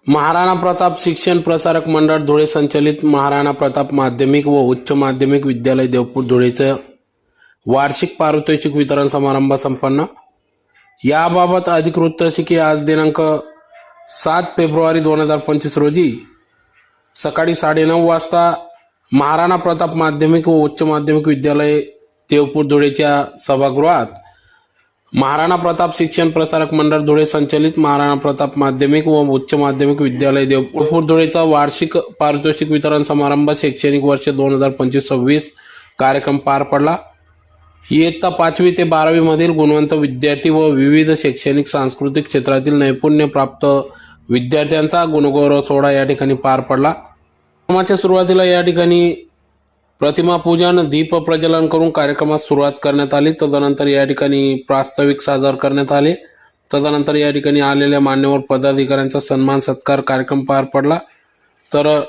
महाराणा प्रताप शिक्षण प्रसारक मंडळ धुळे संचलित महाराणा प्रताप माध्यमिक व उच्च माध्यमिक विद्यालय देवपूर धुळेचे वार्षिक पारितोषिक वितरण समारंभ संपन्न। याबाबत अधिकृत अशी की आज दिनांक 7 फेब्रुवारी 2025 रोजी सकाळी 9:30 वाजता महाराणा प्रताप माध्यमिक व उच्च माध्यमिक विद्यालय देवपूर धुळेच्या सभागृहात महाराणा प्रताप शिक्षण प्रसारक मंडळ धुळे संचलित महाराणा प्रताप माध्यमिक व उच्च माध्यमिक विद्यालय देवपूर धुळेचा वार्षिक पारितोषिक वितरण समारंभ शैक्षणिक वर्ष 2025-26 कार्यक्रम पार पडला। इयत्ता 5वी ते 12वी मधील गुणवंत विद्यार्थी व विविध शैक्षणिक सांस्कृतिक क्षेत्रातील नैपुण्य प्राप्त विद्यार्थ्यांचा गुणगौरव सोहळा या ठिकाणी पार पडला। कार्यक्रमाच्या सुरुवातीला या ठिकाणी प्रतिमा पूजन दीप प्रज्वलन करून कार्यक्रमास सुरुवात करण्यात आली। तदनंतर या ठिकाणी प्रास्ताविक सादर करण्यात आले। तदनंतर या ठिकाणी आलेल्या मान्यवर पदाधिकाऱ्यांचा सन्मान सत्कार कार्यक्रम पार पडला। तर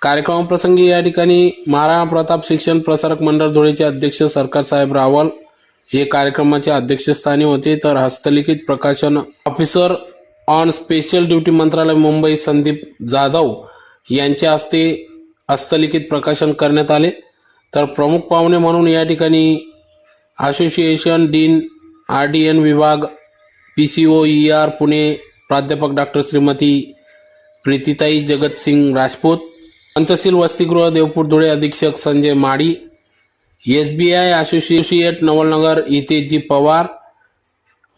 कार्यक्रमाप्रसंगी या ठिकाणी महाराणा प्रताप शिक्षण प्रसारक मंडळ धुळेचे अध्यक्ष सरकार साहेब रावल हे कार्यक्रमाच्या अध्यक्षस्थानी होते। तर हस्तलिखित प्रकाशन ऑफिसर ऑन स्पेशल ड्यूटी मंत्रालय मुंबई संदीप जाधव यांच्या हस्ते हस्तलिखित प्रकाशन करण्यात आले। तर प्रमुख पाहुणे म्हणून या ठिकाणी असोसिएशन डीन RDN विभाग PCO ER पुणे प्राध्यापक डॉक्टर श्रीमती प्रीतिताई जगतसिंग राजपूत, पंचशील वसतिगृह देवपूर धुळे अधीक्षक संजय माडी, SBI असोसिएट नवलनगर हितेशजी पवार,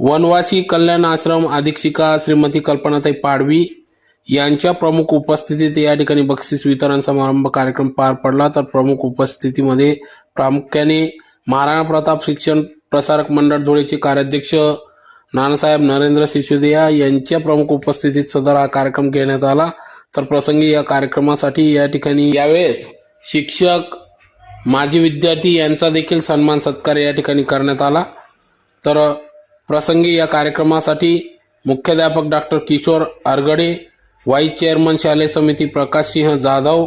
वनवासी कल्याण आश्रम अधीक्षिका श्रीमती कल्पनाताई पाडवी यांच्या प्रमुख उपस्थितीत या ठिकाणी बक्षीस वितरण समारंभ कार्यक्रम पार पडला। तर प्रमुख उपस्थितीमध्ये प्रामुख्याने महाराणा प्रताप शिक्षण प्रसारक मंडळ धुळेचे कार्याध्यक्ष नानासाहेब नरेंद्र सिसोदिया यांच्या प्रमुख उपस्थितीत सदर हा कार्यक्रम घेण्यात आला। तर प्रसंगी या कार्यक्रमासाठी या ठिकाणी यावेळेस शिक्षक माजी विद्यार्थी यांचा देखील सन्मान सत्कार या ठिकाणी करण्यात आला। तर प्रसंगी या कार्यक्रमासाठी मुख्याध्यापक doctor Kishore Argade, vice chairman शालेय समिती प्रकाशसिंह जाधव,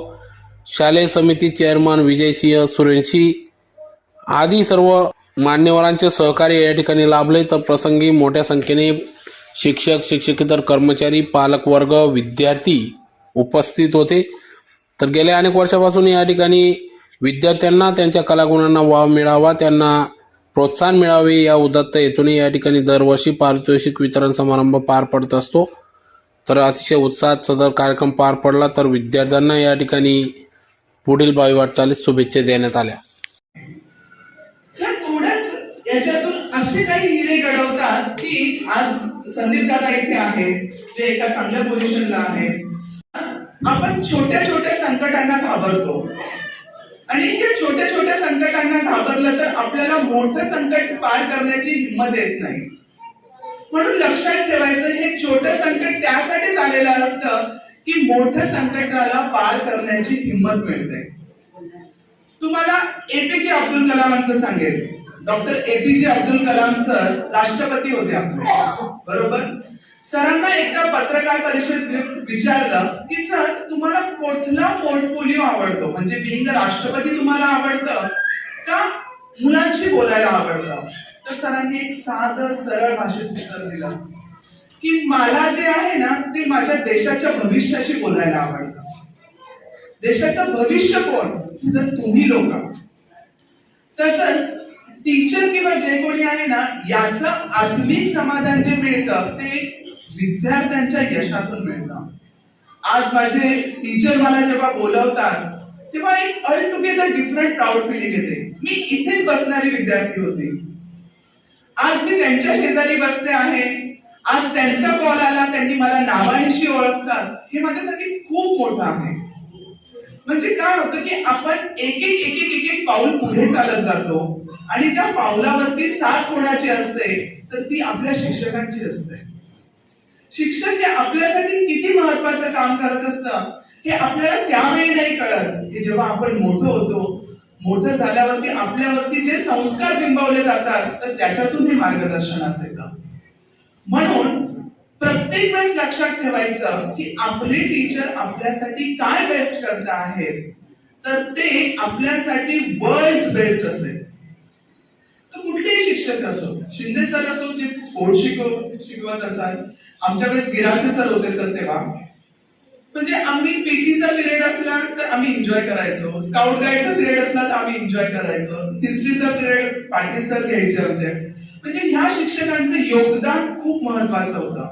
शालेय समिती चेअरमन विजयसिंह सुरेंशी आदी सर्व मान्यवरांचे सहकार्य या ठिकाणी लाभले। तर प्रसंगी मोठ्या संख्येने शिक्षक शिक्षकेतर कर्मचारी पालकवर्ग विद्यार्थी उपस्थित होते। तर गेल्या अनेक वर्षापासून या ठिकाणी विद्यार्थ्यांना त्यांच्या कलागुणांना वाव मिळावा, त्यांना प्रोत्साहन मिळावे या उदात्त हेतूने या ठिकाणी दरवर्षी पारितोषिक वितरण समारंभ पार पडत असतो। तर अतिशय उत्साहात सदर कार्यक्रम पार पडला। तर विद्यार्थ्यांना या ठिकाणी पुढील भावी वाटचालीस शुभेच्छा देण्यात आल्या। याच्यातून असे काही हिरे घडवतात की आज संदीप दादा इथे आहेत जे एका चांगल्या पोझिशनला आहे। आपण छोट्या छोट्या संकटांना घाबरतो आणि या छोट्या छोट्या संकटांना घाबरलं तर आपल्याला मोठं संकट पार करण्याची हिंमत येत नाही। म्हणून लक्षात ठेवायचं हे छोटं संकट त्यासाठीच आलेलं असतं की मोठ्या संकटाला पार करण्याची हिंमत मिळते। तुम्हाला APJ अब्दुल कलामांचं सांगेल। Doctor APJ Abdul Kalam sir राष्ट्रपती होते आपले, बरोबर। सरांना एकदा पत्रकार परिषदेत विचारलं की सर तुम्हाला कुठला पोर्टफोलिओ आवडतो, म्हणजे बिंग राष्ट्रपती तुम्हाला आवडतं का मुलांशी बोलायला आवडतं? तर सरांनी एक साधं सरळ भाषेत उत्तर दिलं की मला जे आहे ना ते माझ्या देशाच्या भविष्याशी बोलायला आवडतं। देशाचं भविष्य कोण? तर तुम्ही लोक। तसंच टीचर किंवा जे कोणी आहे ना याचं आत्मिक समाधान जे मिळतं ते विद्यार्थ्यांच्या यशातून मिळतं। आज माझे टीचर मला जेव्हा बोलवतात तेव्हा एक all together different proud feeling येते। मी इथेच बसणारी विद्यार्थी होती, आज मी त्यांच्या शेजारी बसते आहे, आज त्यांचा कॉल आला, त्यांनी मला नावानिशी ओळखतात, हे माझ्यासाठी खूप मोठं आहे। म्हणजे काय होतं की आपण एक एक पाऊल पुढे चालत जातो आणि त्या पावलावरती साथ कोणाची असते तर ती आपल्या शिक्षकांची असते। शिक्षक हे आपल्यासाठी किती महत्वाचं काम करत असतं हे आपल्याला त्यावेळी नाही कळत, हे जेव्हा आपण मोठं होतो, मोठं झाल्यावरती आपल्यावरती जे संस्कार बिंबवले जातात तर त्याच्यातून हे मार्गदर्शन असेल। म्हणून प्रत्येक वेळेस लक्षात ठेवायचं की आपले टीचर आपल्यासाठी काय बेस्ट करत आहेत तर ते आपल्यासाठी वर्ल्ड बेस्ट असेल। तो कुठलेही शिक्षक असो, शिंदे सर असो जे स्पोर्ट शिकवत असाल, आमच्या वेळेस गिरासे सर होते सर तेव्हा. म्हणजे आम्ही पीटीचा पिरियड असला तर आम्ही एन्जॉय करायचो, स्काउट गाईडचा पिरियड असला तर आम्ही एन्जॉय करायचो, हिस्ट्रीचा पिरियड पाटील सर घ्यायचे आमचे. म्हणजे ह्या शिक्षकांचं योगदान खूप महत्वाचं होतं.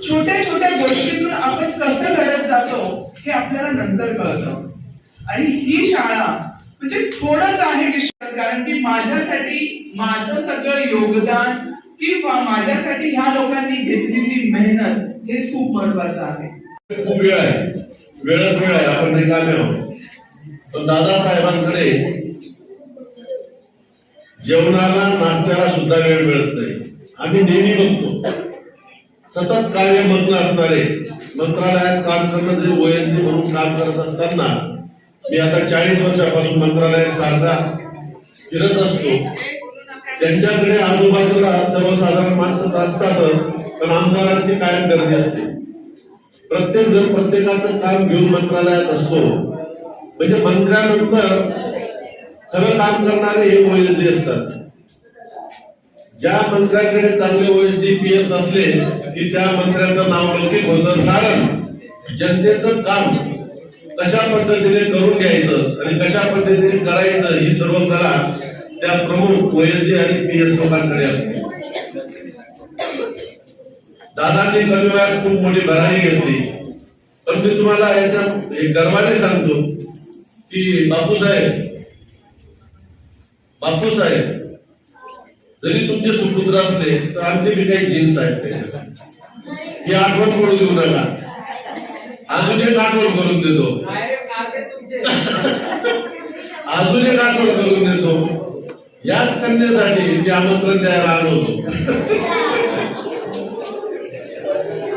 छोट्या छोट्या गोष्टीतून आपण कसं घडत जातो हे आपल्याला नंतर कळतं. आणि ही शाळा म्हणजे थोडंच आहे विषय, कारण की माझ्यासाठी माझं सगळं योगदान किंवा माझ्यासाठी ह्या लोकांनी घेतलेली मेहनत हेच खूप महत्वाचं आहे. खूप वेळ आहे, वेळच वेळ आहे, आपण रिकामे आहोत. पण दादासाहेबांकडे जेवणाला नाश्त्याला सुद्धा वेळ मिळत नाही. आम्ही नेहमी बघतो सतत कार्यमग्न असणारे, मंत्रालयात काम करणं जरी ओएसडी म्हणून काम करत असताना मी आता 40 वर्षापासून मंत्रालयात सारखा फिरत असतो. त्यांच्याकडे आजूबाजूला सर्वसाधारण माणसं असतातच, पण आमदारांची कायम गर्दी असते. प्रत्येक जण प्रत्येकाचं काम घेऊन मंत्रालयात असतो. म्हणजे मंत्र्यानंतर खरं काम करणारे हे ओएसडी असतात. ज्या मंत्र्याकडे चांगले ओएसडी पीएस असले की त्या मंत्र्याचं नाव लौकिक होतं. कारण जनतेचं काम कशा पद्धतीने करून घ्यायचं आणि कशा पद्धतीने करायचं ही सर्व कला त्या प्रमुख ओएसडी आणि पीएस लोकांकडे असते. दादांनी कमी वयात खूप मोठी भरारी घेतली. पण मी तुम्हाला याच्या गर्वाने सांगतो की बापूसाहेब जरी तुमचे सुपुत्र असले तर आमचे बी काही जीन्स आहेत. ही आठवण पडू देऊ नका. अजून एक आठवण करून देतो, अजून एक आठवण करून देतो. याच कन्यासाठी मी आमंत्रण द्यायला आलो होतो.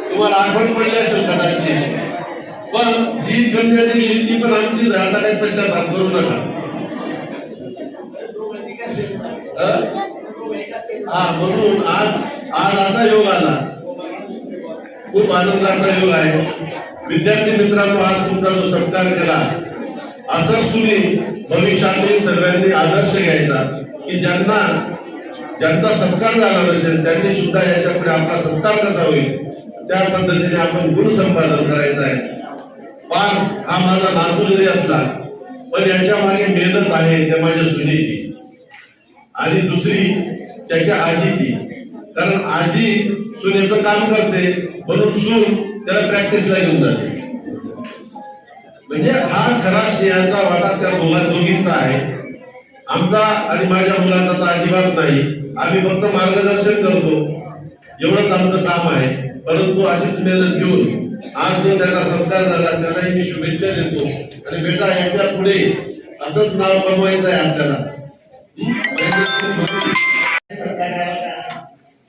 तुम्हाला आठवण पडली असेल कदाचित, पण जी कन्या दिली ती पण आमची. आता काही पश्चाताप करू नका. म्हणून आज असा योग आला, खूप आनंदाचा योग आहे. विद्यार्थी मित्रांनो, आज तुमचा जो सत्कार केला असंच तुम्ही भविष्यातील सर्वांनी आदर्श घ्यायचा की ज्यांचा सत्कार झाला नसेल त्यांनी सुद्धा याच्या पुढे आपला सत्कार कसा होईल त्या पद्धतीने आपण गुण संपादन करायचं आहे. पार हा माझा नातू जरी असला पण याच्या मागे मेहनत आहे त्या माझ्या सुनेची आणि दुसरी त्याच्या आजीची. कारण आजी सुनेचं काम करते म्हणून सून त्याला प्रॅक्टिसला घेऊन जाते. म्हणजे हा खरा स्नेहाचा वाटा त्या दोघींचा आहे. आमचा आणि माझ्या मुलांचा तर अजिबात नाही. आम्ही फक्त मार्गदर्शन करतो, एवढंच आमचं काम आहे. परंतु अशीच मेहनत घेऊन आज जो त्याचा संस्कार झाला त्यालाही मी शुभेच्छा देतो. आणि बेटा याच्या पुढे असंच नाव बनवायचं आहे आपल्याला.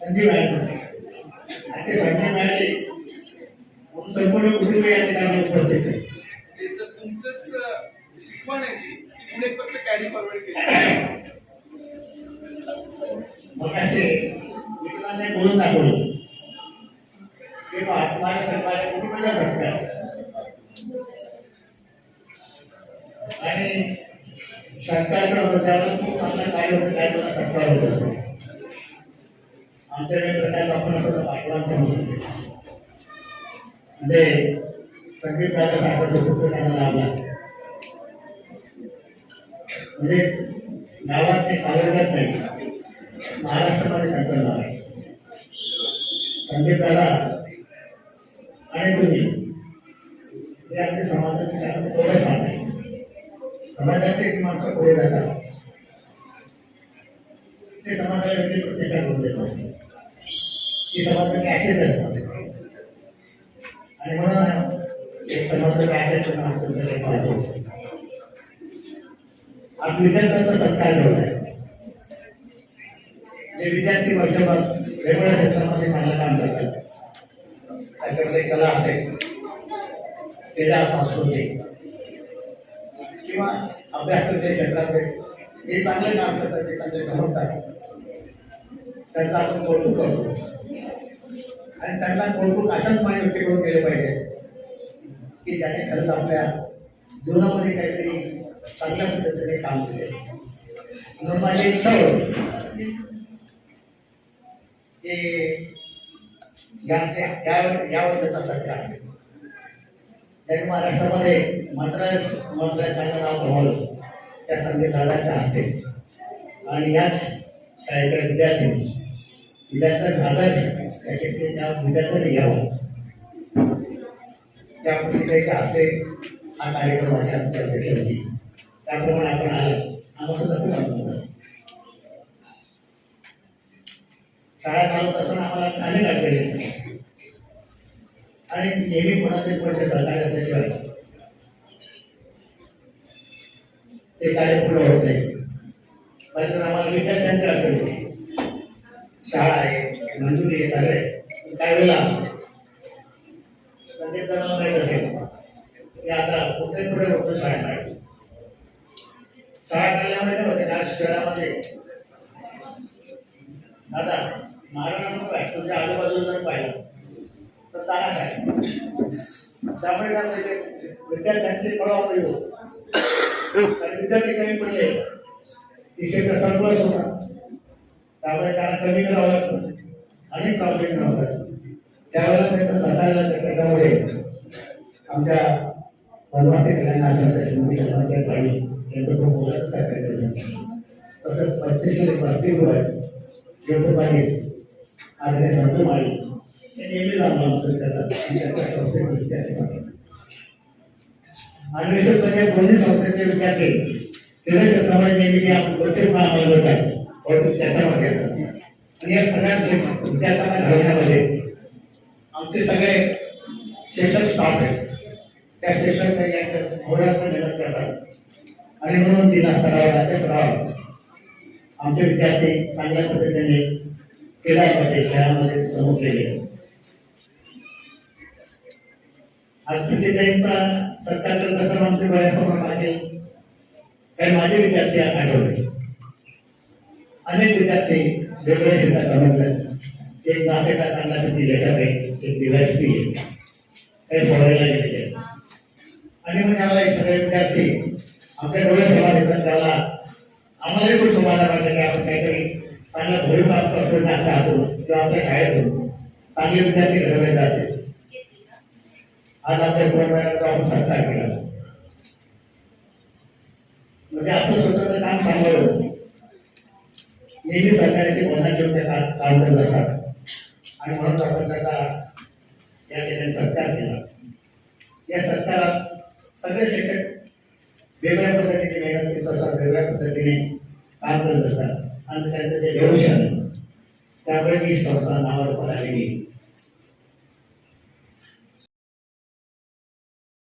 संधी मिळाली संपूर्ण कुटुंब या ठिकाणी उपस्थित आहे. तुमचंच शिकवण आहे ती पुढे फक्त कॅरी फॉरवर्ड केली. मग असे मित्रांनी बोलून दाखवलं की महात्माने सरकार कुटुंबाला सरकार आणि सरकारकडे होतं त्यावर खूप चांगलं कार्य होतं. काय मला सरकार होत असतो आमच्याकडे प्रकार आपण असं पाठवण समजतो. म्हणजे संगीत गायला सारखं पुस्तक त्यांना लावला. म्हणजे गावात ते कार्यरत नाही, महाराष्ट्रामध्ये संकल्प नाव आहे. संगीत गायला आणि तुम्ही हे आपले समाजाचे कारण थोडं छान आहे. समाजाचे एक माणसं पुढे जातात ते समाजाला वेगळी प्रतिष्ठा करून देत असतात. ती समाजाचे ऍसेट असतात आणि म्हणून एक समाजाचे ऍसेट तुमच्याकडे पाहतो. आज विद्यार्थ्यांचा सत्कार ठेवलाय. जे विद्यार्थी वर्षभर वेगवेगळ्या क्षेत्रामध्ये चांगलं काम करतात, त्याच्याकडे कला असेल, क्रीडा, सांस्कृतिक किंवा अभ्यासाच्या क्षेत्रामध्ये जे चांगले काम करतात, जे चांगले चमकतात, त्यांचं आपण कौतुक करतो. आणि त्यांना कौतुक अशाच मान्य व्यक्ती करून केले पाहिजे की ज्याने खरंच आपल्या जीवनामध्ये काहीतरी चांगल्या पद्धतीने काम केले. म्हणून माझी इच्छा होती की या वर्षाचा सरकार आहे त्यांनी महाराष्ट्रामध्ये मंत्रालयाचं नाव कमावलं त्या संदीप दादाच्या हस्ते आणि याच शाळेच्या विद्यार्थ्यांचा आदर्श या शेतकऱ्यांच्या विद्यार्थ्यांनी घ्यावा त्यामुळे त्याच्या हस्ते हा कार्यक्रमाची आमची अपेक्षा होती त्याप्रमाणे आपण आलो शाळा चालवत असताना आम्हाला अनेक अडचणी आणि नेहमी कोणाचे कोणते सहकार्य असल्याशिवाय ते कार्य पूर्ण होत नाही कारण आम्हाला विद्यार्थ्यांची अडचण होती शाळा आहे मंजुरी आहे सगळे काही वेळेला संदीप दादा माहीत असेल की आता कुठे पुढे होतो शाळा काढली शाळा काढल्यामध्ये होते आज शहरामध्ये दादा महाराष्ट्रात पाहिजे तुमच्या आजूबाजूला जर पाहिलं तर 10 शाळा त्यामुळे काय विद्यार्थ्यांची पळापळी होत आणि विद्यार्थी कमी पडले विषयाचा सरप्लस होता त्यामुळे त्यांना कमी करावं लागतं अनेक प्रॉब्लेम नव्हतात त्यावेळेला त्यांचं सहकार्याला त्याच्यामुळे आमच्या वनवासी कल्याण आश्रमाच्या पाणी यांचं खूप मोलाचं सहकार्य केलं तसंच 35 रुपये जेवढं पाहिजे आदरणीय संत माळी हे नेहमी आमंत्रित करतात आणि त्यांच्या संस्थेचे विद्यार्थी आणि विशेषपणे दोन्ही संस्थेचे विद्यार्थी क्रीडा क्षेत्रामध्ये नेहमी आपण बचत आम्हाला करतात त्याच्यामध्ये आणि या सगळ्या विद्यार्थ्यांना घडवण्यामध्ये आमचे सगळे शिक्षक स्टाफ आहेत त्या शिक्षक पण मेहनत करतात आणि म्हणून जिल्हा स्तरावर राज्य स्तरावर आमचे विद्यार्थी चांगल्या पद्धतीने क्रीडामध्ये खेळामध्ये प्रमुख केले आज जयंतीचा सरकार करत असताना आमचे बऱ्याचप्रमाणे काही माझे विद्यार्थी आठवले अनेक विद्यार्थी वेगवेगळ्या क्षेत्रात समजतात एक नासेका चांगला किती लेखक आहे एक DSP आहे काही फॉरेनला गेलेले आणि मग त्याला सगळे विद्यार्थी आपल्या डोळ्यासमोर येतात त्याला आम्हाला खूप समाधान वाटतं की आपण काहीतरी चांगला भविष्यात असतो आपल्या हातून किंवा आपल्या शाळेतून चांगले विद्यार्थी घडवले जाते आज आपल्या पुढे आपण सत्कार केला म्हणजे आपलं स्वतःचं काम सांभाळून नेहमी सरकारची भावना घेऊन त्या काम करत असतात आणि म्हणून आपण त्याचा या ठिकाणी सत्कार केला या सत्कारात सगळे शिक्षक वेगळ्या पद्धतीने मेहनत करत असतात वेगळ्या पद्धतीने काम करत असतात आणि त्यांचं जे भविष्य त्यामुळे मी संस्था नावावर आलेली